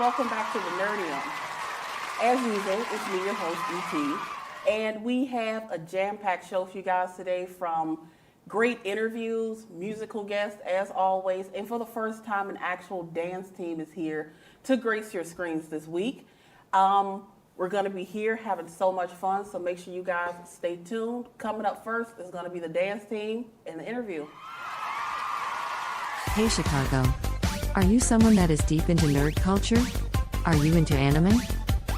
welcome back to the Nerdium. As usual, it's me, your host, E.T., and we have a jam-packed show for you guys today from great interviews, musical guests, as always, and for the first time, an actual dance team is here to grace your screens this week. We're going to be here having so much fun, so make sure you guys stay tuned. Coming up first is going to be the dance team and the interview. Hey Chicago. Are you someone that is deep into nerd culture? Are you into anime?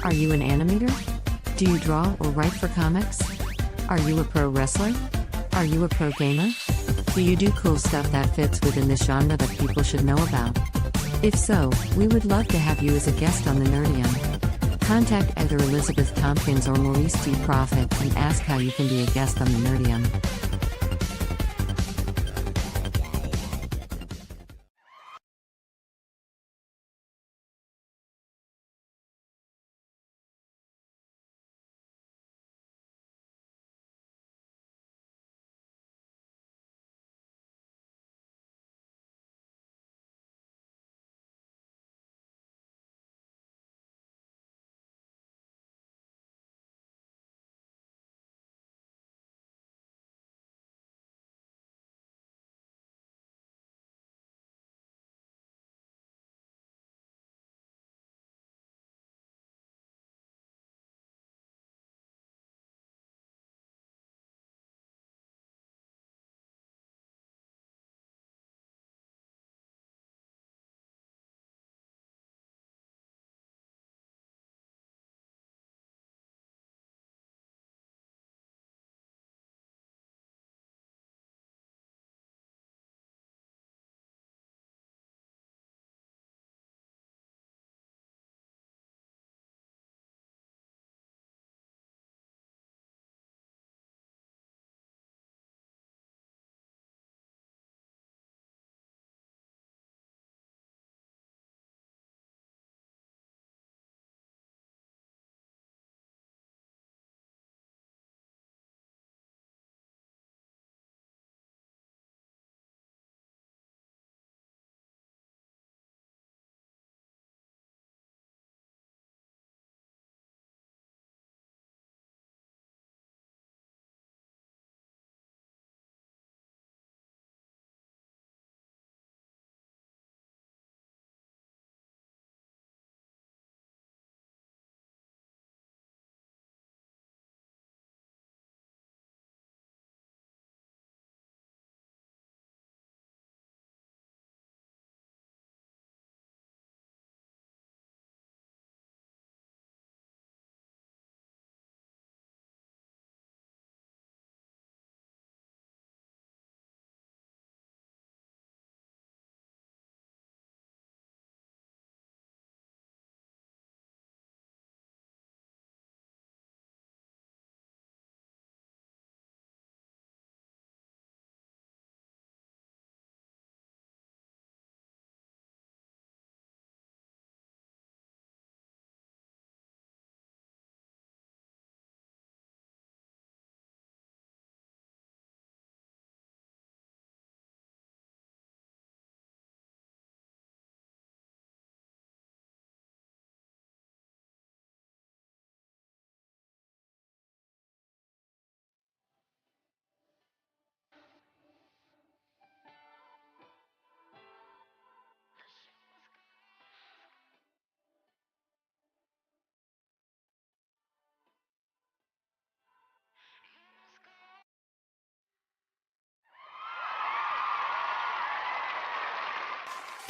Are you an animator? Do you draw or write for comics? Are you a pro wrestler? Are you a pro gamer? Do you do cool stuff that fits within the genre that people should know about? If so, we would love to have you as a guest on the Nerdium. Contact either Elizabeth Tompkins or Maurice D. Prophet and ask how you can be a guest on the Nerdium.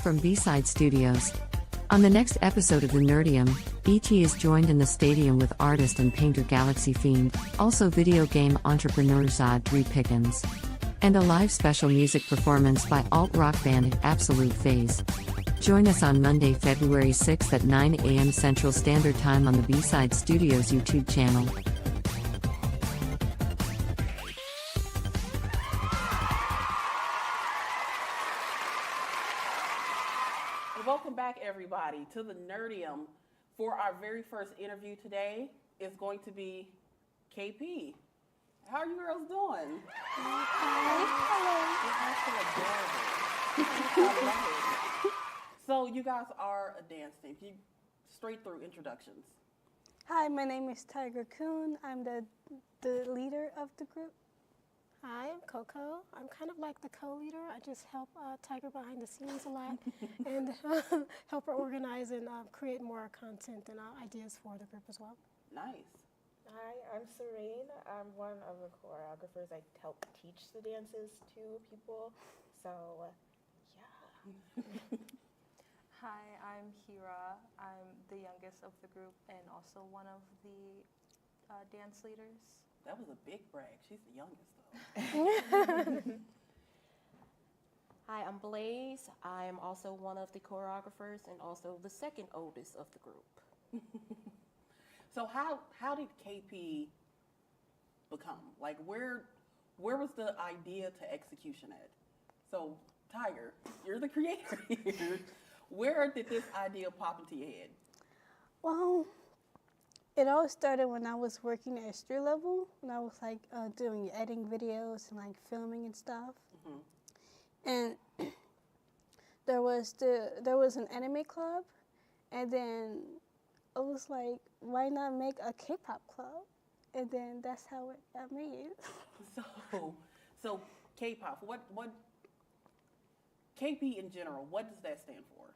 From B-Side Studios. On the next episode of the Nerdium, E.T. is joined in the stadium with artist and painter Galaxy Fiend, also video game entrepreneur Zod Pickens. And a live special music performance by alt-rock band Absolute Phase. Join us on Monday, February 6th at 9 a.m. Central Standard Time on the B-Side Studios YouTube channel. Welcome back, everybody, to the Nerdium. For our very first interview today is going to be KP. How are you girls doing? So you guys are a dance team. Can you straight through introductions. Hi, my name is Tiger Coon. I'm the leader of the group. Hi, I'm Coco. I'm kind of like the co-leader. I just help Tiger behind the scenes a lot and help her organize and create more content and ideas for the group as well. Nice. Hi, I'm Serene. I'm one of the choreographers. I help teach the dances to people. So, yeah. Hi, I'm Hira. I'm the youngest of the group and also one of the dance leaders. That was a big brag. She's the youngest, though. Hi, I'm Blaze. I'm also one of the choreographers and also the second oldest of the group. So how did KP become? Like, where was the idea to execution at? So, Tiger, you're the creator here. Where did this idea pop into your head? Well, it all started when I was working at street level, when I was like doing editing videos and like filming and stuff. And there was an anime club, and then I was like, why not make a K-pop club? And then that's how it got made. So K-pop, what KP in general, what does that stand for?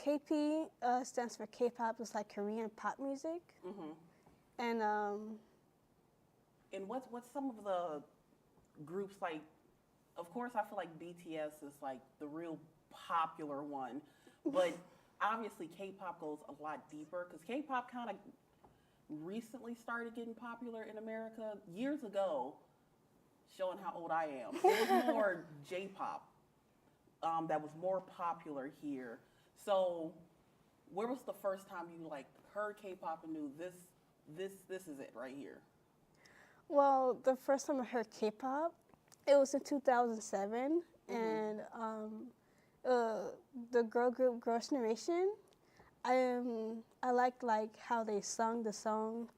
KP stands for K-pop. It's like Korean pop music. And what's some of the groups like? Of course, I feel like BTS is like the real popular one, but obviously K-pop goes a lot deeper because K-pop kind of recently started getting popular in America years ago. Showing how old I am, it was more J-pop that was more popular here. So, where was the first time you like heard K-pop and knew this is it right here? well, the first time I heard K-pop, it was in 2007, and the girl group Girls' Generation. I liked like how they sung the song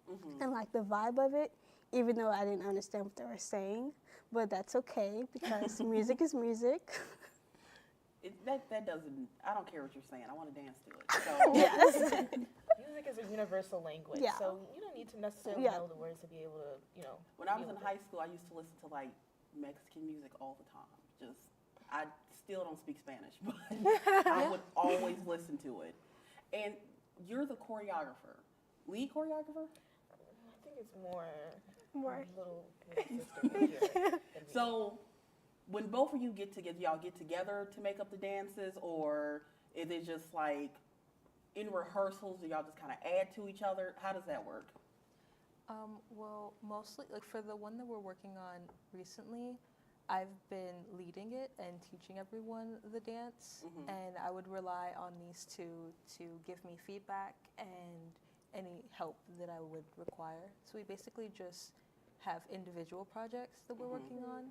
and like the vibe of it, even though I didn't understand what they were saying. But that's okay because music is music. That doesn't. I don't care what you're saying. I want to dance to it. So. Yes. Music is a universal language, Yeah. so you don't need to necessarily Yeah. know the words to be able to, When I was deal in with high school, I used to listen to like Mexican music all the time. I still don't speak Spanish, but I would always listen to it. And you're the choreographer, lead choreographer. I think it's more little sister here than me. So, when both of you get together, y'all get together to make up the dances, or is it just like in rehearsals? Do y'all just kind of add to each other? How does that work? Well, mostly, like for the one that we're working on recently, I've been leading it and teaching everyone the dance, and I would rely on these two to give me feedback and any help that I would require. So we basically just have individual projects that we're working on,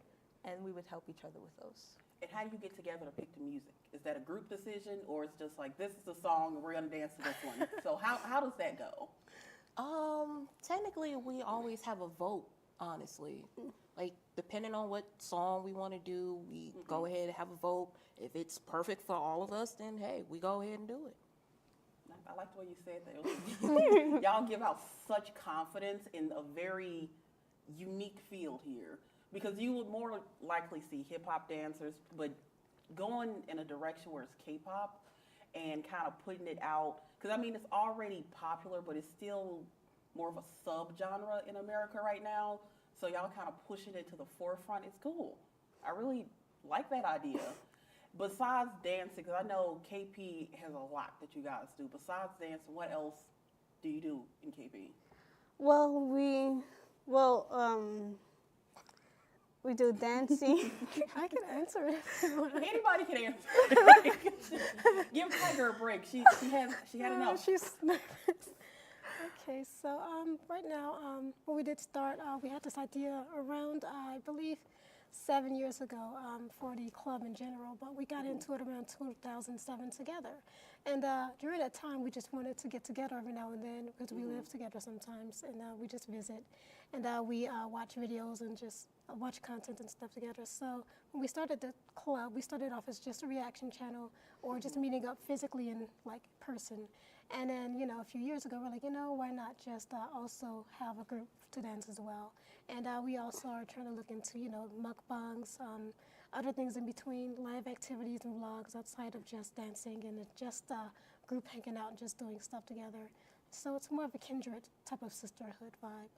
and we would help each other with those. And how do you get together to pick the music? Is that a group decision, or it's just like, this is the song and we're gonna dance to this one? So how does that go? Technically, we always have a vote, honestly. Like, depending on what song we want to do, we go ahead and have a vote. If it's perfect for all of us, then hey, we go ahead and do it. I like the way you said that. Y'all give out such confidence in a very unique field here, because you would more likely see hip hop dancers, but going in a direction where it's K-pop and kind of putting it out, because I mean it's already popular, but it's still more of a sub-genre in America right now. So y'all kind of pushing it to the forefront. It's cool. I really like that idea. Besides dancing, because I know KP has a lot that you guys do. Besides dancing, what else do you do in KP? We do dancing. I can answer it. Anybody can answer. Give Tiger a break. She had enough. She's nervous. Okay, so right now, when we did start, we had this idea around, I believe, 7 years ago for the club in general, but we got into it around 2007 together. And during that time, we just wanted to get together every now and then because we live together sometimes, and we just visit. And we watch videos and just watch content and stuff together. So when we started the club, we started off as just a reaction channel or just meeting up physically in like person. And then, a few years ago, we're like, why not just also have a group to dance as well? And we also are trying to look into, mukbangs, other things in between, live activities and vlogs outside of just dancing and just a group hanging out and just doing stuff together. So it's more of a kindred type of sisterhood vibe.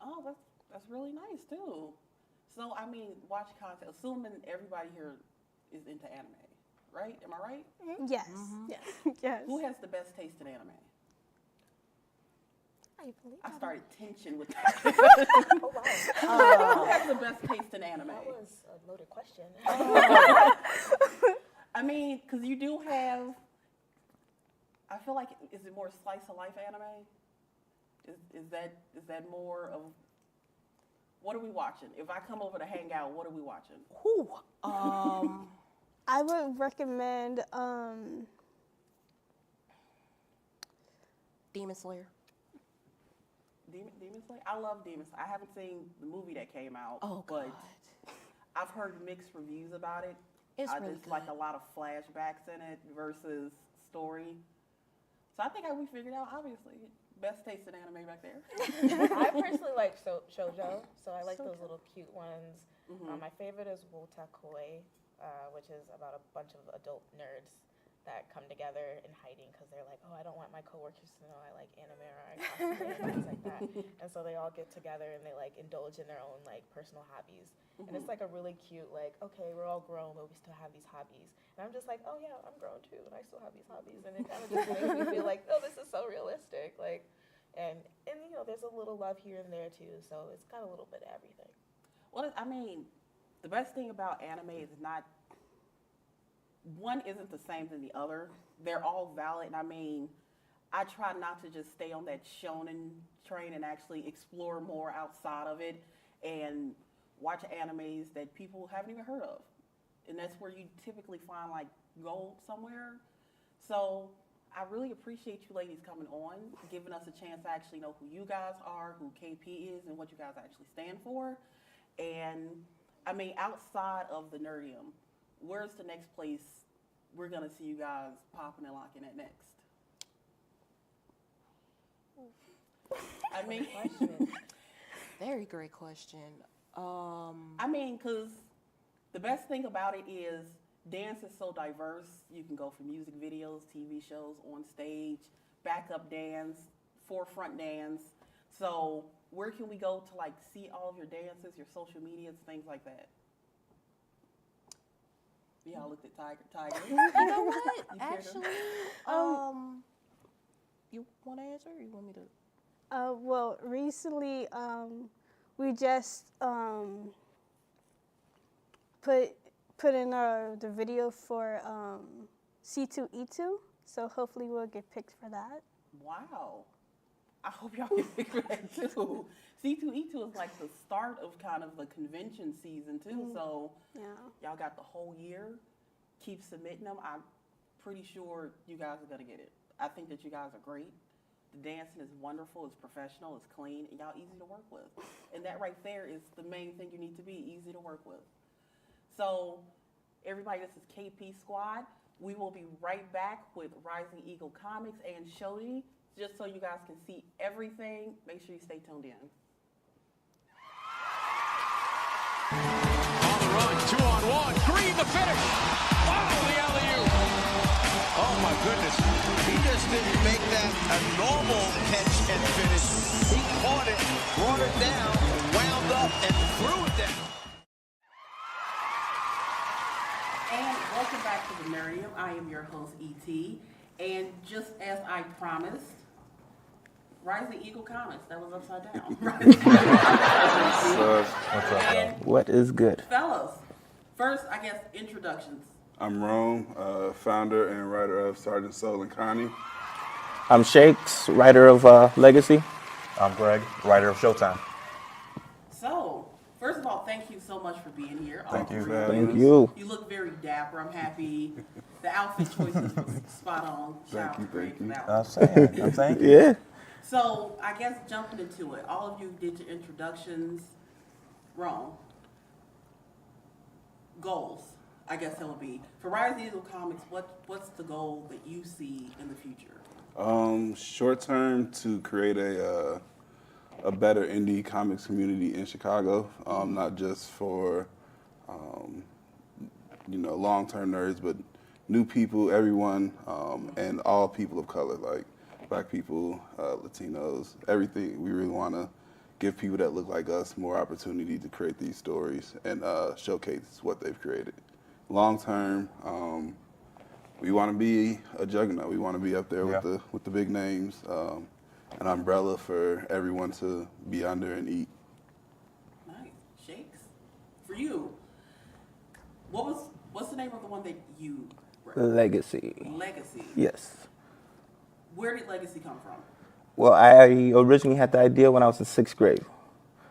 Oh, that's really nice too. So I mean, watch content. Assuming everybody here is into anime, right? Am I right? Yes. Yes. Yes. Who has the best taste in anime? I started tension with that. Oh, wow. Who has the best taste in anime? That was a loaded question. I mean, because you do have, I feel like, is it more slice of life anime? Is that more of, what are we watching? If I come over to hang out, what are we watching? Whew. I would recommend Demon Slayer. Demon Slayer? I love Demon Slayer. I haven't seen the movie that came out, Oh, but God. I've heard mixed reviews about it. It's really There's like a good. lot of flashbacks in it versus story. So I think we figured out, obviously, best taste in anime back there. I personally like shoujo, so I like those little cute ones. My favorite is Wotakoi, which is about a bunch of adult nerds that come together in hiding because they're like, oh, I don't want my coworkers to know I like anime or I cosplay and things like that. And so they all get together and they like indulge in their own like personal hobbies. And it's like a really cute, like, okay, we're all grown, but we still have these hobbies. And I'm just like, oh yeah, I'm grown too, and I still have these hobbies. And it kind of just makes me feel like, oh, this is so realistic. Like, and there's a little love here and there too. So it's got a little bit of everything. Well, I mean, the best thing about anime is one isn't the same as the other. They're all valid. I mean, I try not to just stay on that shonen train and actually explore more outside of it and watch animes that people haven't even heard of. And that's where you typically find like gold somewhere. So I really appreciate you ladies coming on, giving us a chance to actually know who you guys are, who KP is, and what you guys actually stand for. And I mean, outside of the Nerdium, where's the next place we're gonna see you guys popping and locking at next? I mean, Very great question. I mean, because the best thing about it is dance is so diverse. You can go for music videos, TV shows, on stage, backup dance, forefront dance. So where can we go to like see all of your dances, your social medias, things like that? Y'all looked at Tiger. You know what? You care to- Actually, you want to answer or you want me to? Well, recently we just put in the video for C2E2, so hopefully we'll get picked for that. Wow. I hope y'all get picked for that too. C2E2 is like the start of kind of the convention season too, so Yeah. y'all got the whole year. Keep submitting them. I'm pretty sure you guys are gonna get it. I think that you guys are great. The dancing is wonderful, it's professional, it's clean, and y'all easy to work with. And that right there is the main thing you need to be, easy to work with. So everybody, this is KP Squad. We will be right back with Rising Eagle Comics and Shoji, just so you guys can see everything. Make sure you stay tuned in. On the run, 2-on-1, Green the finish. Wow, the alley-oop. Oh my goodness. He just didn't make that a normal catch and finish. He caught it, brought it down, wound up, and threw it down. And welcome back to the Nerdium. I am your host, E.T. And just as I promised, Rising Eagle Comics, that was upside down. And What is good? fellas, first, I guess, introductions. I'm Rome, founder and writer of Sergeant Soul and Connie. I'm Shakes, writer of Legacy. I'm Greg, writer of Showtime. So, first of all, thank you so much for being here. Thank you. Thank you. You look very dapper. I'm happy. The outfit choices was spot on. Shout out to Greg for that one. I'm saying. Yeah. So, I guess jumping into it, all of you did your introductions. Rome, goals, I guess that would be for Rising Eagle Comics. What's the goal that you see in the future? Short term, to create a better indie comics community in Chicago, not just for long-term nerds, but new people, everyone, and all people of color, like Black people, Latinos, everything. We really want to give people that look like us more opportunity to create these stories and showcase what they've created. Long term, we want to be a juggernaut. We want to be up there with the big names, an umbrella for everyone to be under and eat. Nice. Shakes. For you, what's the name of the one that you read? Legacy. Legacy. Yes. Where did Legacy come from? Well, I originally had the idea when I was in 6th grade.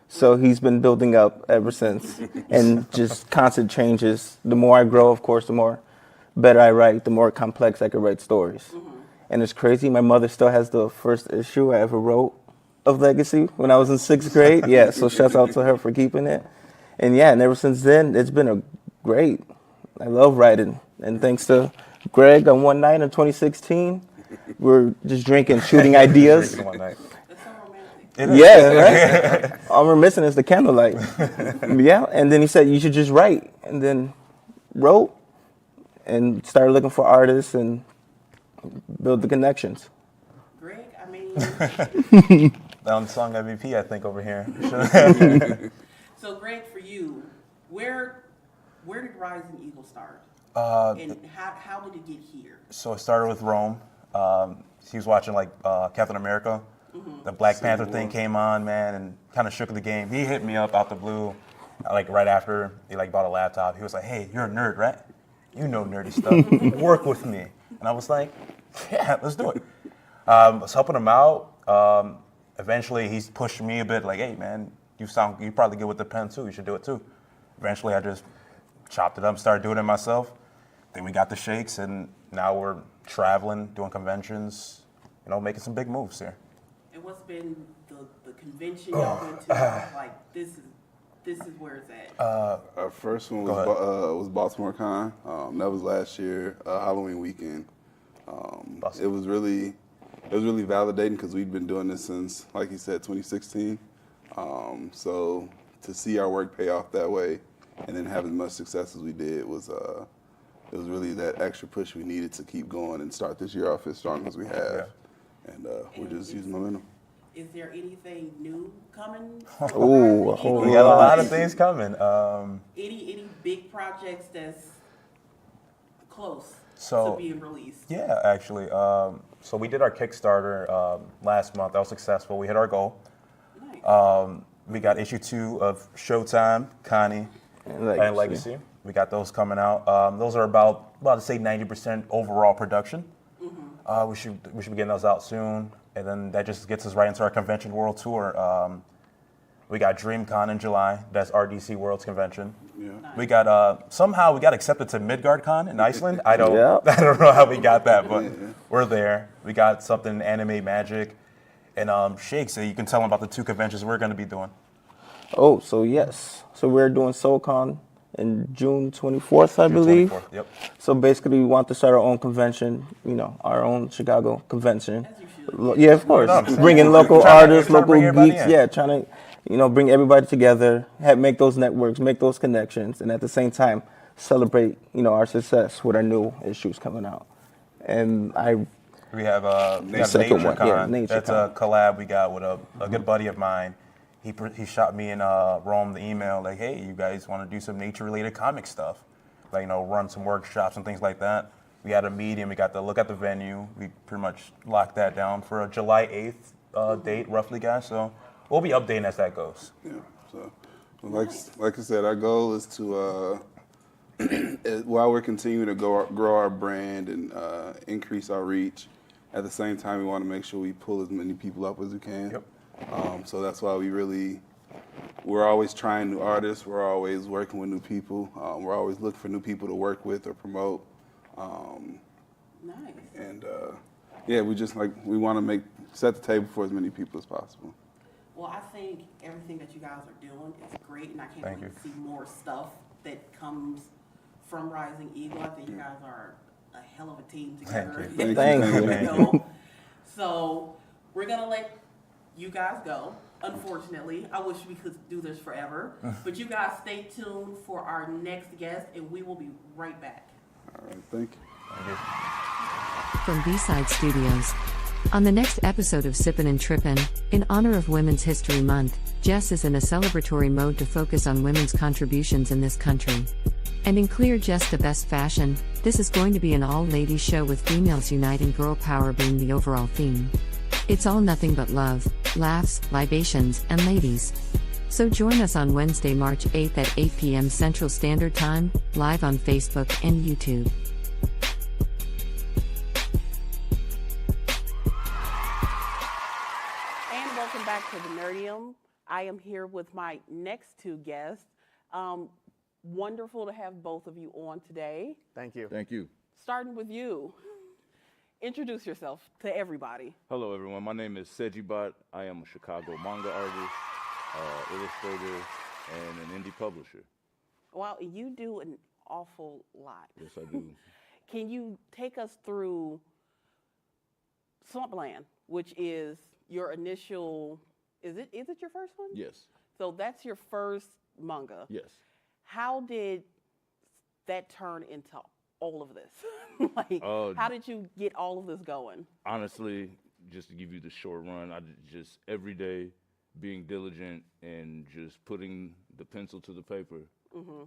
So he's been building up ever since, and just constant changes. The more I grow, of course, the more better I write, the more complex I can write stories. And it's crazy, my mother still has the first issue I ever wrote of Legacy when I was in 6th grade. Yeah, so shouts out to her for keeping it. And yeah, and ever since then, it's been great. I love writing. And thanks to Greg, on one night in 2016, we're just drinking, shooting ideas. One night. Yeah, right? All we're missing is the candlelight. Yeah, and then he said, you should just write. And then wrote and started looking for artists and build the connections. Greg, I mean... Unsung MVP, I think, over here. So, Greg, for you, where did Rising Eagle start? And how did it get here? So it started with Rome. He was watching like Captain America. The Black Panther thing came on, man, and kind of shook the game. He hit me up out the blue, like right after he like bought a laptop. He was like, "Hey, you're a nerd, right? You know nerdy stuff. Work with me." And I was like, "Yeah, let's do it." I was helping him out. Eventually, he's pushed me a bit, like, "Hey, man, you probably good with the pen too. You should do it too." Eventually, I just chopped it up, started doing it myself. Then we got the shakes, and now we're traveling, doing conventions, making some big moves here. And what's been the convention y'all went to? Like, this is where it's at. Our first one was Baltimore Con. That was last year, Halloween weekend. It was really validating because we'd been doing this since, like you said, 2016. So to see our work pay off that way, and then have as much success as we did it was really that extra push we needed to keep going and start this year off as strong as we have. And we're just using momentum. Is there anything new coming? We got a lot of things coming. Any big projects that's close to being released? Yeah, actually. So we did our Kickstarter last month. That was successful. We hit our goal. Nice. We got issue 2 of Showtime, Connie, and Legacy. We got those coming out. Those are about to say 90% overall production. We should be getting those out soon, and then that just gets us right into our convention world tour. We got DreamCon in July. That's RDC World's convention. Yeah. Nice. We got somehow we got accepted to MidgardCon in Iceland. I don't know how we got that, but we're there. We got something anime magic, and Shake. So you can tell them about the 2 conventions we're going to be doing. Oh, so yes. So we're doing SoulCon in June 24th, I believe. 24th, yep. So basically, we want to start our own convention, our own Chicago convention. As you should. Yeah, of course. Bringing local artists, local geeks. Yeah, trying to, bring everybody together, make those networks, make those connections, and at the same time, celebrate, our success with our new issues coming out. And we have second one. Yeah, NatureCon. That's a collab we got with a good buddy of mine. He shot me in Rome the email like, hey, you guys want to do some nature-related comic stuff, like run some workshops and things like that. We had a meeting. We got to look at the venue. We pretty much locked that down for a July 8th date, roughly, guys. So we'll be updating as that goes. Yeah. So, like I said, our goal is to while we're continuing to grow our brand and increase our reach, at the same time we want to make sure we pull as many people up as we can. Yep. So that's why we're always trying new artists. We're always working with new people. We're always looking for new people to work with or promote. Nice. And we want to set the table for as many people as possible. Well, I think everything that you guys are doing is great, and I can't wait to see more stuff that comes from Rising Eagle. I think you guys are a hell of a team together. Thank you. So we're gonna let you guys go. Unfortunately, I wish we could do this forever, but you guys stay tuned for our next guest, and we will be right back. All right, thank you. From B-Side Studios. On the next episode of Sippin' and Trippin', in honor of Women's History Month, Jess is in a celebratory mode to focus on women's contributions in this country. And in Clear Jess the Best Fashion, this is going to be an all-ladies show with females uniting girl power being the overall theme. It's all nothing but love, laughs, libations, and ladies. So join us on Wednesday, March 8th at 8 p.m. Central Standard Time, live on Facebook and YouTube. And welcome back to the Nerdium. I am here with my next two guests. Wonderful to have both of you on today. Thank you. Thank you. Starting with you. Introduce yourself to everybody. Hello, everyone. My name is Seji Bot. I am a Chicago manga artist, illustrator, and an indie publisher. Wow, you do an awful lot. Yes, I do. Can you take us through Swampland, which is your initial, is it your first one? Yes. So that's your first manga. Yes. How did that turn into all of this? How did you get all of this going? Honestly, just to give you the short run, I just every day being diligent and just putting the pencil to the paper.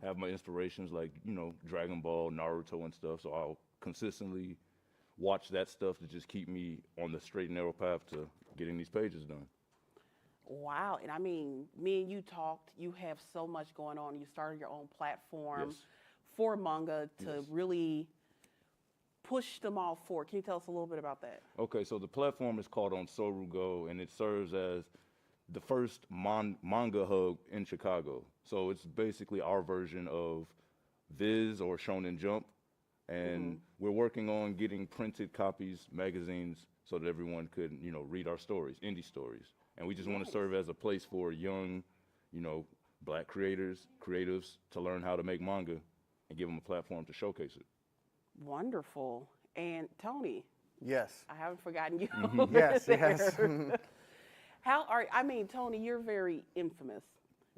Have my inspirations like, Dragon Ball, Naruto and stuff. So I'll consistently watch that stuff to just keep me on the straight and narrow path to getting these pages done. Wow, and I mean, me and you talked, you have so much going on. You started your own platform for manga to really push them all forward. Can you tell us a little bit about that? Okay, so the platform is called On Soru Go, and it serves as the first manga hub in Chicago. So it's basically our version of Viz or Shonen Jump, and we're working on getting printed copies, magazines, so that everyone could, read our stories, indie stories. And we just want to serve as a place for young, black creators, creatives to learn how to make manga and give them a platform to showcase it. Wonderful. And Tony. Yes. I haven't forgotten you. Yes. Tony, you're very infamous.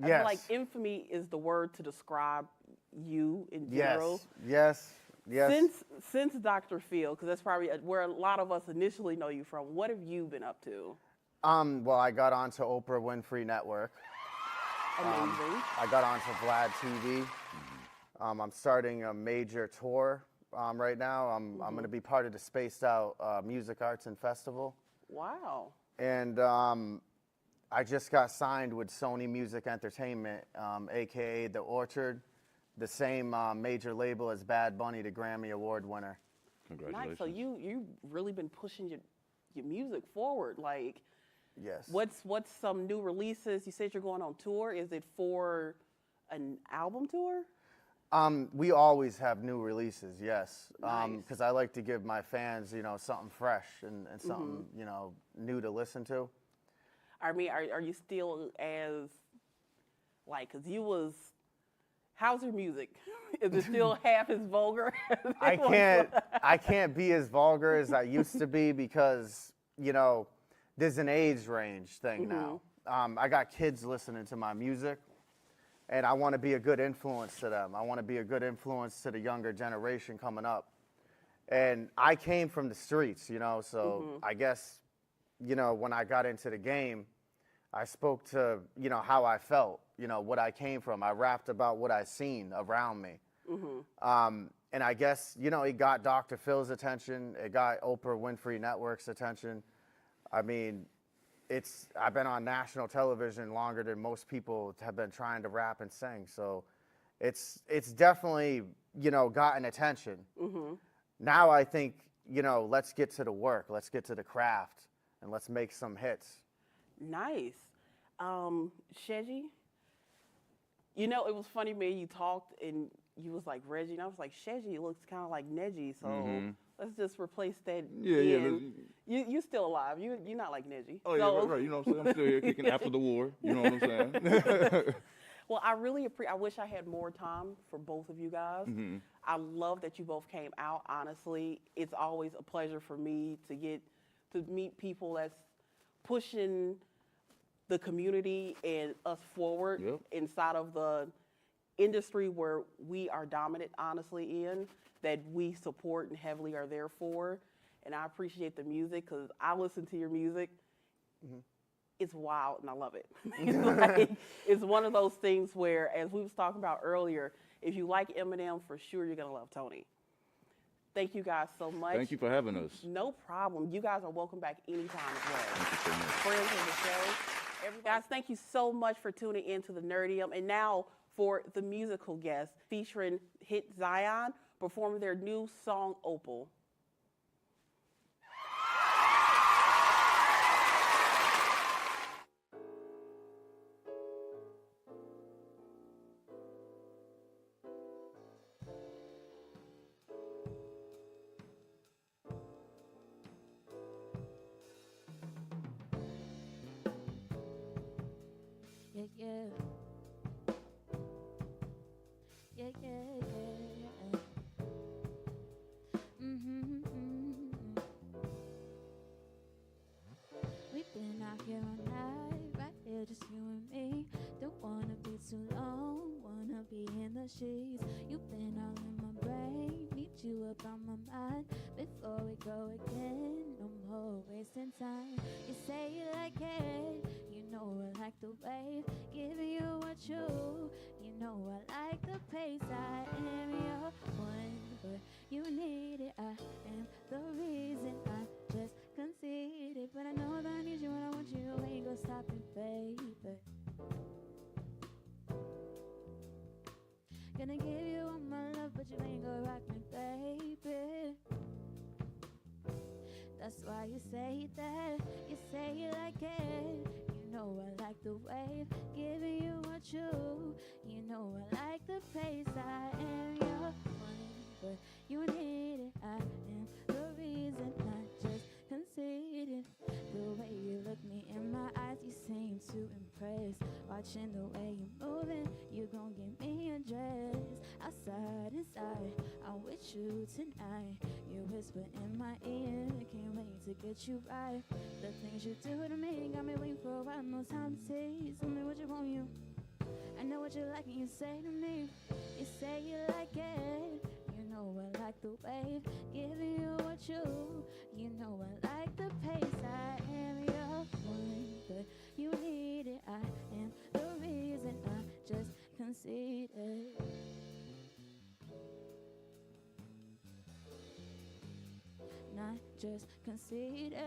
I Yes. feel like infamy is the word to describe you in general. Yes. Since Dr. Phil, because that's probably where a lot of us initially know you from, what have you been up to? Well, I got onto Oprah Winfrey Network. Amazing. I got onto Vlad TV. I'm starting a major tour right now. I'm going to be part of the Spaced Out Music Arts and Festival. Wow. And I just got signed with Sony Music Entertainment, a.k.a. The Orchard, the same major label as Bad Bunny, the Grammy Award winner. Congratulations. Nice. So you've really been pushing your music forward. Like, yes. What's some new releases? You said you're going on tour. Is it for an album tour? We always have new releases, yes. Nice. Because I like to give my fans, something fresh and something, new to listen to. I mean, are you still as, because you was, how's your music? Is it still half as vulgar? I can't be as vulgar as I used to be because, there's an age range thing now. I got kids listening to my music, and I want to be a good influence to them. I want to be a good influence to the younger generation coming up. And I came from the streets, so I guess, when I got into the game, I spoke to, how I felt, what I came from. I rapped about what I seen around me. And I guess, it got Dr. Phil's attention. It got Oprah Winfrey Network's attention. I mean, I've been on national television longer than most people have been trying to rap and sing. So it's definitely, gotten attention. Now I think, let's get to the work. Let's get to the craft and let's make some hits. Nice. Seji, it was funny, man, you talked and you was like Reggie, and I was like, Seji looks kind of like Neji, so let's just replace that. You're still alive. You're not like Neji. Oh, yeah, right. You know what I'm saying? I'm still here kicking after the war. You know what I'm saying? Well, I wish I had more time for both of you guys. I love that you both came out. Honestly, it's always a pleasure for me to get to meet people that's pushing the community and us forward inside of the industry where we are dominant, honestly, in, that we support and heavily are there for. And I appreciate the music because I listen to your music. It's wild and I love it. It's one of those things where, as we was talking about earlier, if you like Eminem, for sure you're gonna love Tony. Thank you guys so much. Thank you for having us. No problem. You guys are welcome back anytime as well. Thank you so much. Friends of the show. Guys, thank you so much for tuning in to the Nerdium. And now for the musical guest featuring Hit Zion performing their new song, Opal. Yeah, yeah. Yeah, yeah, yeah. We've been out here all night, right here, just you and me. Don't wanna be too long, wanna be in the sheets. You've been all in my brain, need you up on my mind. Before we go again, no more wasting time. You say you like it, you know I like the way, giving you what you know I like the pace. I am your one, but you need it. I am the reason I just conceded, but I know that I need you and I want you. Ain't gonna stop me, baby. Gonna give you all my love, but you ain't gonna rock me, baby. That's why you say that, you say you like it. You know I like the wave, giving you what you know I like the pace. I am your one, but you need it. I am the reason I just conceded. The way you look me in my eyes, you seem to impress. Watching the way you're moving, you gon' give me a dress. Outside, inside, I'm with you tonight. You whisper in my ear, can't wait to get you right. The things you do to me got me waiting for a while, no time to tease. Tell me what you want, you. I know what you like and you say to me. You say you like it. You know I like the wave, giving you what you know I like the pace. I am your one, but you need it. I am the reason I just conceded. Not just conceded.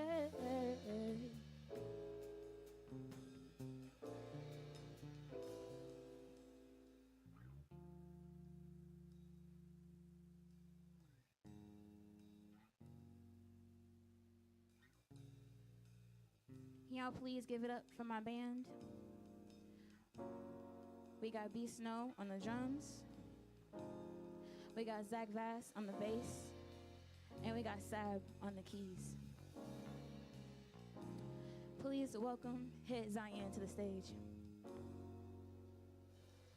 Y'all please give it up for my band. We got B Snow on the drums. We got Zach Vass on the bass. And we got Sab on the keys. Please welcome Hit Zion to the stage.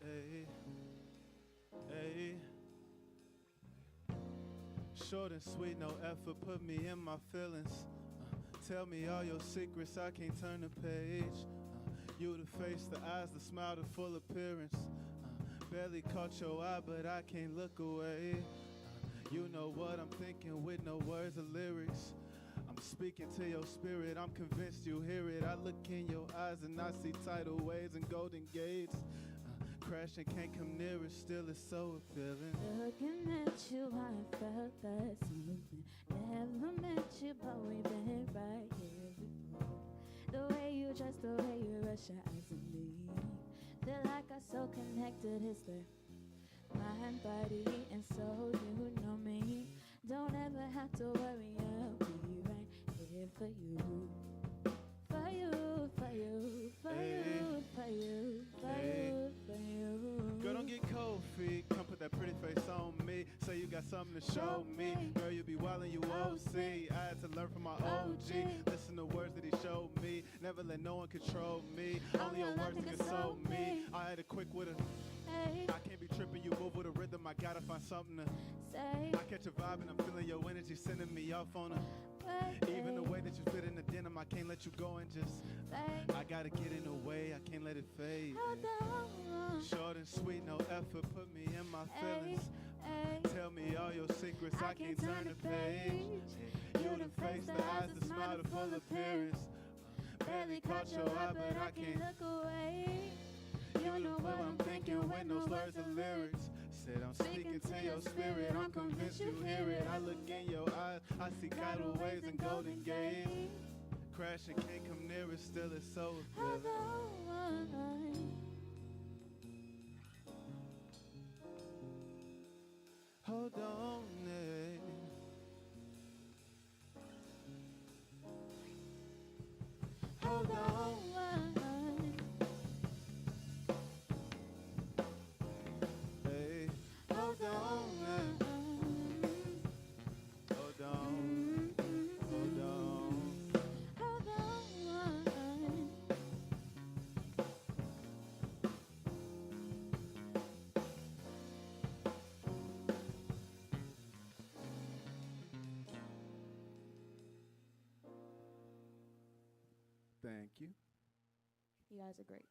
Hey, hey. Short and sweet, no effort, put me in my feelings. Tell me all your secrets, I can't turn the page. You the face, the eyes, the smile, the full appearance. Barely caught your eye, but I can't look away. You know what I'm thinking with no words or lyrics. I'm speaking to your spirit, I'm convinced you hear it. I look in your eyes and I see tidal waves and golden gates. Crashing, can't come near it, still it's so appealing. Looking at you, I felt that something. Never met you, but we've been right here before. The way you dress, the way you rush your eyes at me. Feel like I'm so connected, it's the mind, body, and soul. You know me. Don't ever have to worry, I'll be right here for you. For you, for you, for you, for you, for you, for you. Girl, don't get cold feet. Come put that pretty face on me. Say you got something to show me. Girl, you be wildin', you OC. I had to learn from my OG. Listen to words that he showed me. Never let no one control me. Only your words to console me. I had a quick with a. I can't be tripping, you move with a rhythm. I gotta find something to say. I catch a vibe and I'm feeling your energy, sending me off on a. Even the way that you fit in the denim, I can't let you go and just. I gotta get in the way, I can't let it fade. Short and sweet, no effort, put me in my feelings. Tell me all your secrets, I can't turn the page. You the face, the eyes, the smile, the full appearance. Barely caught your eye, but I can't look away. You know what I'm thinking with no slurs or lyrics. Said I'm speaking to your spirit, I'm convinced you hear it. I look in your eyes, I see tidal waves and golden gates. Crashing, can't come near it, still it's so appealing. Hold on, hold on. Hey, hold on, hold on, hold on. Thank you. You guys are great.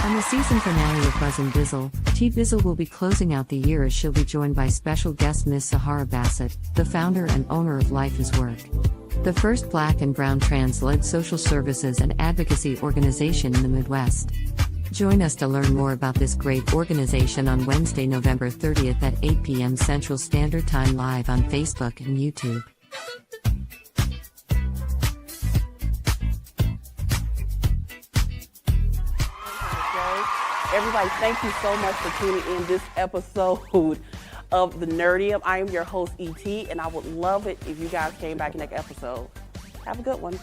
On the season finale of Buzz and Bizzle, T Bizzle will be closing out the year as she'll be joined by special guest Miss Sahara Bassett, the founder and owner of Life is Work, the first Black and brown trans-led social services and advocacy organization in the Midwest. Join us to learn more about this great organization on Wednesday, November 30th at 8 p.m. Central Standard Time live on Facebook and YouTube. Everybody, thank you so much for tuning in this episode of the Nerdium. I am your host, E.T., and I would love it if you guys came back in next episode. Have a good one.